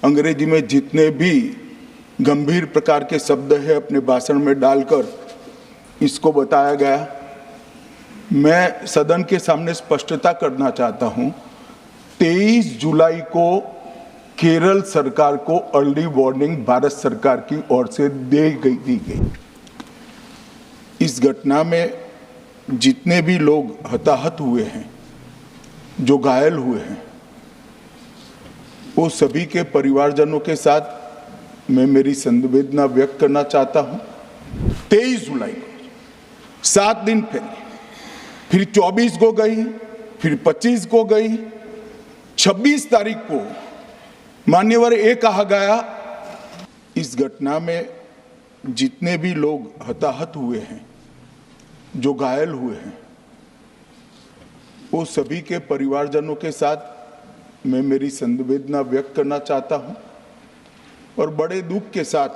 अंग्रेजी में जितने भी गंभीर प्रकार के शब्द है अपने भाषण में डालकर इसको बताया गया। मैं सदन के सामने स्पष्टता करना चाहता हूं, 23 जुलाई को केरल सरकार को अर्ली वार्निंग भारत सरकार की ओर से दी गई। इस घटना में जितने भी लोग हताहत हुए हैं, जो घायल हुए हैं, वो सभी के परिवारजनों के साथ मैं मेरी संवेदना व्यक्त करना चाहता हूं। 23 जुलाई को 7 दिन पहले, फिर 24 को गई, फिर 25 को गई, 26 तारीख को मान्यवर ये कहा गया, इस घटना में जितने भी लोग हताहत हुए हैं, जो घायल हुए हैं, वो सभी के परिवारजनों के साथ मैं मेरी संवेदना व्यक्त करना चाहता हूं। और बड़े दुख के साथ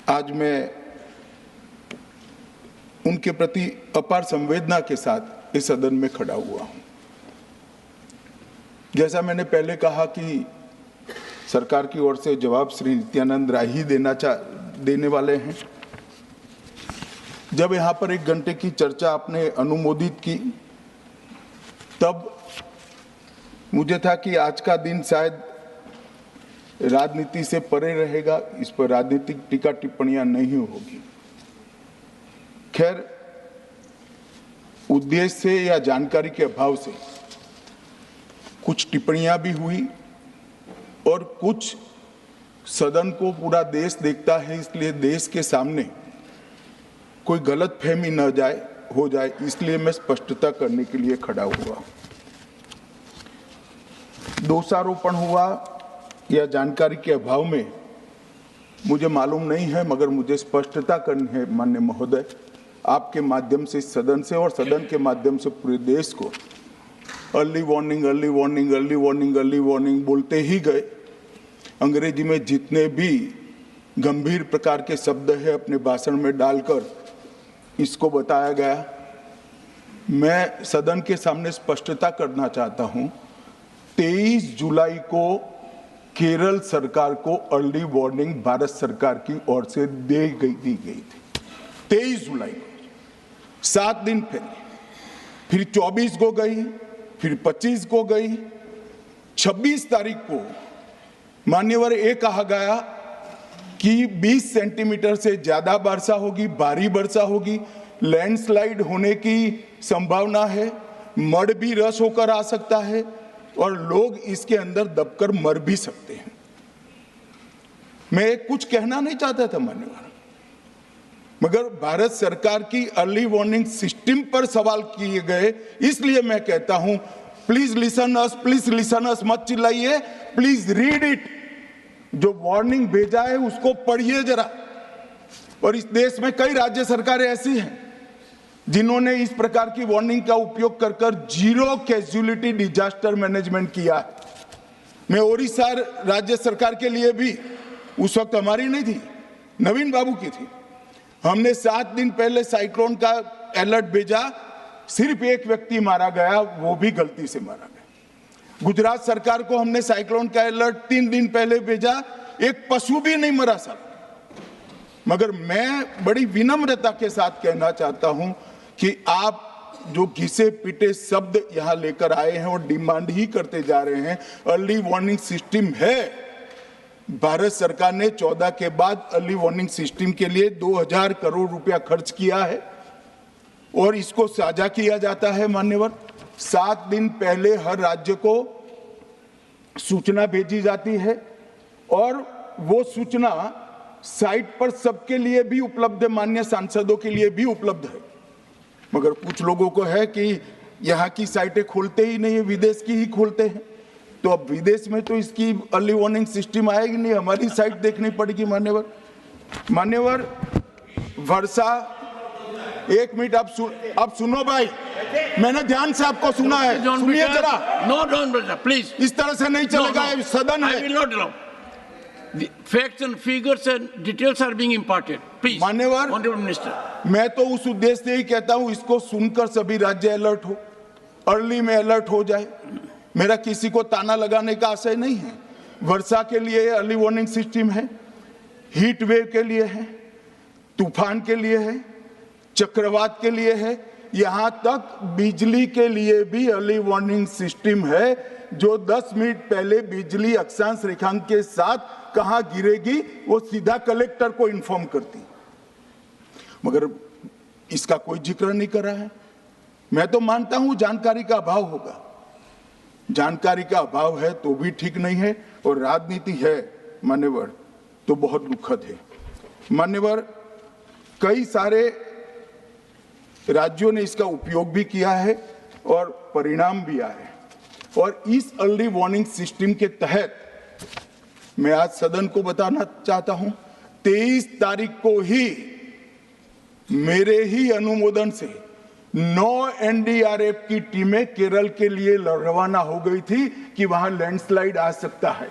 आज मैं उनके प्रति अपार संवेदना के साथ इस सदन में खड़ा हुआ हूं। जैसा मैंने पहले कहा कि सरकार की ओर से जवाब श्री नित्यानंद राय ही देने वाले हैं। जब यहाँ पर 1 घंटे की चर्चा आपने अनुमोदित की, तब मुझे था कि आज का दिन शायद राजनीति से परे रहेगा, इस पर राजनीतिक टीका टिप्पणियां नहीं होगी। खैर, उद्देश्य से या जानकारी के अभाव से कुछ टिप्पणियां भी हुई और कुछ सदन को पूरा देश देखता है, इसलिए देश के सामने कोई गलतफहमी न हो जाए, इसलिए मैं स्पष्टता करने के लिए खड़ा हुआ। दोषारोपण हुआ या जानकारी के अभाव में मुझे मालूम नहीं है, मगर मुझे स्पष्टता करनी है माननीय महोदय, आपके माध्यम से सदन से और सदन के माध्यम से पूरे देश को early warning, early warning, early warning, early warning बोलते ही गए। अंग्रेजी में जितने भी गंभीर प्रकार के शब्द है अपने भाषण में डालकर इसको बताया गया। मैं सदन के सामने स्पष्टता करना चाहता हूं, 23 जुलाई को केरल सरकार को अर्ली वार्निंग भारत सरकार की ओर से दी गई थी। 23 जुलाई को 7 दिन पहले, फिर 24 को गई, फिर 25 को गई, 26 तारीख को मान्यवर ये कहा गया कि 20 सेंटीमीटर से ज्यादा वर्षा होगी, भारी वर्षा होगी, लैंडस्लाइड होने की संभावना है, मड भी रस होकर आ सकता है और लोग इसके अंदर दबकर मर भी सकते हैं। मैं कुछ कहना नहीं चाहता था मान्यवर, मगर भारत सरकार की अर्ली वार्निंग सिस्टम पर सवाल किए गए, इसलिए मैं कहता हूं प्लीज लिसन अस, मत चिल्लाइए, प्लीज रीड इट। जो वार्निंग भेजा है उसको पढ़िए जरा। और इस देश में कई राज्य सरकारें ऐसी हैं जिन्होंने इस प्रकार की वार्निंग का उपयोग कर कर जीरो कैजुअलिटी डिजास्टर मैनेजमेंट किया है। मैं ओडिशा राज्य सरकार के लिए भी, उस वक्त हमारी नहीं थी, नवीन बाबू की थी, हमने 7 दिन पहले साइक्लोन का अलर्ट भेजा, सिर्फ एक व्यक्ति मारा गया, वो भी गलती से मारा गया। गुजरात सरकार को हमने साइक्लोन का अलर्ट 3 दिन पहले भेजा, एक पशु भी नहीं मरा सर। मगर मैं बड़ी विनम्रता के साथ कहना चाहता हूं कि आप जो घिसे पिटे शब्द यहां लेकर आए हैं और डिमांड ही करते जा रहे हैं, अर्ली वार्निंग सिस्टम है। भारत सरकार ने 14 के बाद अर्ली वार्निंग सिस्टम के लिए 2000 करोड़ रुपया खर्च किया है और इसको साझा किया जाता है मान्यवर। 7 दिन पहले हर राज्य को सूचना भेजी जाती है और वो सूचना साइट पर सबके लिए भी उपलब्ध है, माननीय सांसदों के लिए भी उपलब्ध है। मगर कुछ लोगों को है कि यहाँ की साइटें खोलते ही नहीं है, विदेश की ही खोलते हैं। तो अब विदेश में तो इसकी अर्ली वार्निंग सिस्टम आएगी नहीं, हमारी साइट देखनी पड़ेगी मान्यवर। वर्षा, 1 मिनट आप सुनो भाई, मैंने ध्यान से आपको सुना है, सुनिए जरा। नो डोंट प्लीज, इस तरह से नहीं चलेगा, सदन है। I will not allow. The facts and figures and details are being imparted. Please, मान्यवर, Honorable Minister. मैं तो उस उद्देश्य से ही कहता हूं इसको सुनकर सभी राज्य अलर्ट हो, अर्ली में अलर्ट हो जाए। मेरा किसी को ताना लगाने का आशय नहीं है, वर्षा के लिए अर्ली वार्निंग सिस्टम है, हीट वेव के लिए है, तूफान के लिए है, चक्रवात के लिए है, यहां तक बिजली के लिए भी अर्ली वार्निंग सिस्टम है, जो 10 मिनट पहले बिजली अक्षांश रेखांक के साथ कहां गिरेगी वो सीधा कलेक्टर को इन्फॉर्म करती, मगर इसका कोई जिक्र नहीं कर रहा है। मैं तो मानता हूं जानकारी का अभाव होगा, जानकारी का अभाव है तो भी ठीक नहीं है, और राजनीति है मान्यवर तो बहुत दुखद है। मान्यवर, कई सारे राज्यों ने इसका उपयोग भी किया है और परिणाम भी आए हैं, और इस अर्ली वार्निंग सिस्टम के तहत मैं आज सदन को बताना चाहता हूं, 23 तारीख को ही मेरे ही अनुमोदन से 9 एनडीआरएफ की टीमें केरल के लिए रवाना हो गई थी कि वहां लैंडस्लाइड आ सकता है।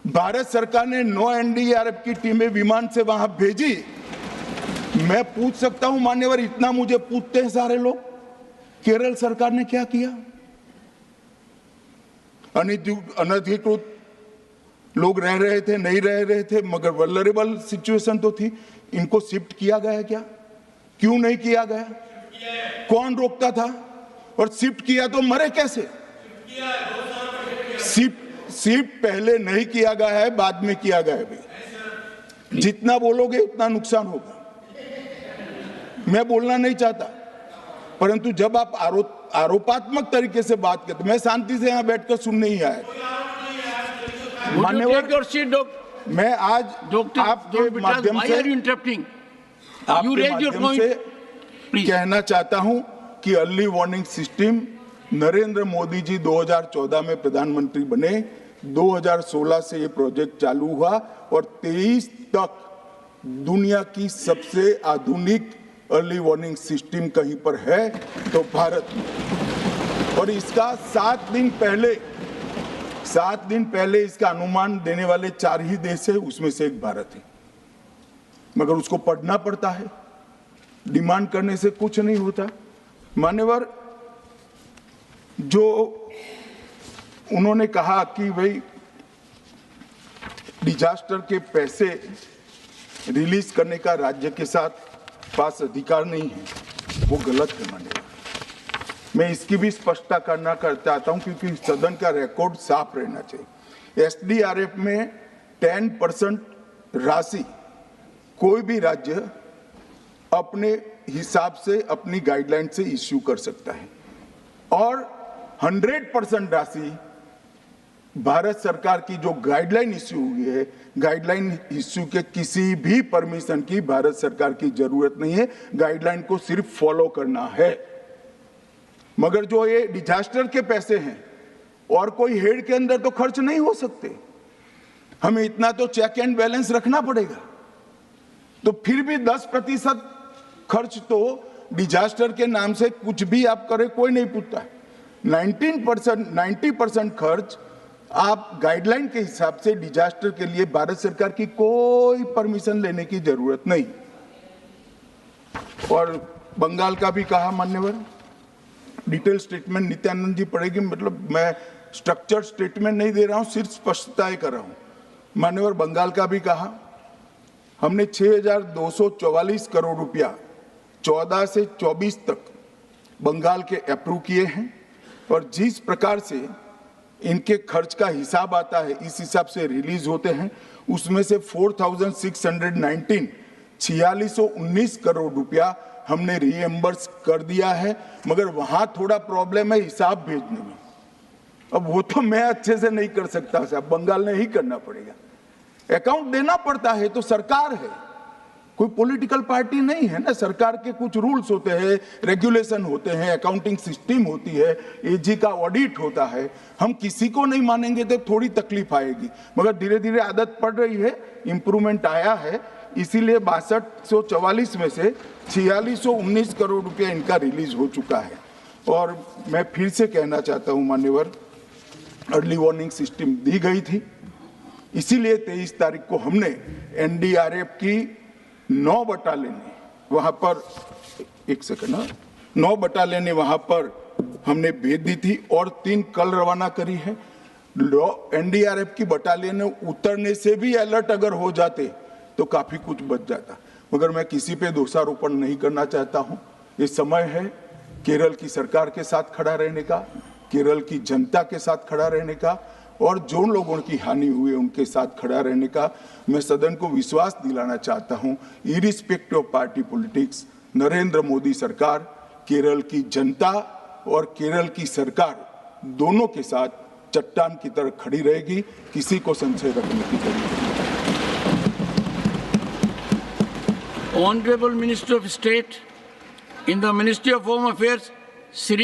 भारत सरकार ने 9 एनडीआरएफ की टीमें विमान से वहां भेजी। मैं पूछ सकता हूं मान्यवर, इतना मुझे पूछते हैं सारे लोग, केरल सरकार ने क्या किया? अनधिकृत लोग रह रहे थे, नहीं रह रहे थे, मगर वल्नरेबल सिचुएशन तो थी। इनको शिफ्ट किया गया क्या? क्यों नहीं किया गया? कौन रोकता था? और शिफ्ट किया तो मरे कैसे? शिफ्ट पहले नहीं किया गया है, बाद में किया गया है। जितना बोलोगे उतना नुकसान होगा। मैं बोलना नहीं चाहता, परंतु जब आप आरोपात्मक तरीके से बात करते, मैं शांति से यहां बैठकर सुनने ही आया। मान्यवर, मैं आज आपके माध्यम से कहना चाहता हूं कि early warning system Narendra Modi ji 2014 में प्रधानमंत्री बने, 2016 से ये प्रोजेक्ट चालू हुआ और 23 तक दुनिया की सबसे आधुनिक अर्ली वार्निंग सिस्टम कहीं पर है तो भारत में। और इसका 7 दिन पहले इसका अनुमान देने वाले 4 ही देश है, उसमें से एक भारत है। मगर उसको पढ़ना पड़ता है, डिमांड करने से कुछ नहीं होता। मान्यवर, जो उन्होंने कहा कि भाई डिजास्टर के पैसे रिलीज करने का राज्य के साथ पास अधिकार नहीं है, वो गलत है। मान्यवर, मैं इसकी भी स्पष्टता करना चाहता हूं क्योंकि सदन का रिकॉर्ड साफ रहना चाहिए। एसडीआरएफ में 10% राशि कोई भी राज्य अपने हिसाब से, अपनी गाइडलाइन से इश्यू कर सकता है, और 100% राशि भारत सरकार की जो गाइडलाइन इश्यू हुई है, गाइडलाइन इश्यू के किसी भी परमिशन की भारत सरकार की जरूरत नहीं है, गाइडलाइन को सिर्फ फॉलो करना है। मगर जो ये डिजास्टर के पैसे हैं और कोई हेड के अंदर तो खर्च नहीं हो सकते, हमें इतना तो चेक एंड बैलेंस रखना पड़ेगा। तो फिर भी 10% खर्च तो डिजास्टर के नाम से कुछ भी आप करें कोई नहीं पूछता है। 90% खर्च आप गाइडलाइन के हिसाब से डिजास्टर के लिए भारत सरकार की कोई परमिशन लेने की जरूरत नहीं। और बंगाल का भी कहा मान्यवर, डिटेल स्टेटमेंट नित्यानंद जी पढ़ेगी, मतलब मैं स्ट्रक्चर्ड स्टेटमेंट नहीं दे रहा हूं, सिर्फ स्पष्टताएं कर रहा हूं। मान्यवर, बंगाल का भी कहा, हमने 6,244 करोड़ रुपया 14 से 24 तक बंगाल के अप्रूव किए हैं, और जिस प्रकार से इनके खर्च का हिसाब आता है इस हिसाब से रिलीज होते हैं, उसमें से 4,619 4619 करोड़ रुपया हमने रीएम्बर्स कर दिया है। मगर वहां थोड़ा प्रॉब्लम है हिसाब भेजने में। अब वो तो मैं अच्छे से नहीं कर सकता साहब, बंगाल ने ही करना पड़ेगा। अकाउंट देना पड़ता है तो सरकार है, कोई पॉलिटिकल पार्टी नहीं है ना। सरकार के कुछ रूल्स होते हैं, रेगुलेशन होते हैं, अकाउंटिंग सिस्टम होती है, एजी का ऑडिट होता है। हम किसी को नहीं मानेंगे तो थोड़ी तकलीफ आएगी, मगर धीरे धीरे आदत पड़ रही है, इंप्रूवमेंट आया है। इसीलिए 6244 में से 4619 करोड़ रुपया इनका रिलीज हो चुका है। और मैं फिर से कहना चाहता हूं मान्यवर, अर्ली वार्निंग सिस्टम दी गई थी, इसीलिए 23 तारीख को हमने एनडीआरएफ की 9 बटालियन वहां पर 9 बटालियन वहां पर हमने भेज दी थी, और 3 कल रवाना करी है। एनडीआरएफ की बटालियन उतरने से भी अलर्ट अगर हो जाते तो काफी कुछ बच जाता। मगर मैं किसी पे दोषारोपण नहीं करना चाहता हूं। ये समय है केरल की सरकार के साथ खड़ा रहने का, केरल की जनता के साथ खड़ा रहने का, और जो लोगों की हानि हुई है उनके साथ खड़ा रहने का। मैं सदन को विश्वास दिलाना चाहता हूं, irrespective of party politics, Narendra Modi सरकार केरल की जनता और केरल की सरकार दोनों के साथ चट्टान की तरह खड़ी रहेगी। किसी को संशय रखने की जरूरत नहीं। Honorable Minister of State in the Ministry of Home Affairs, Shri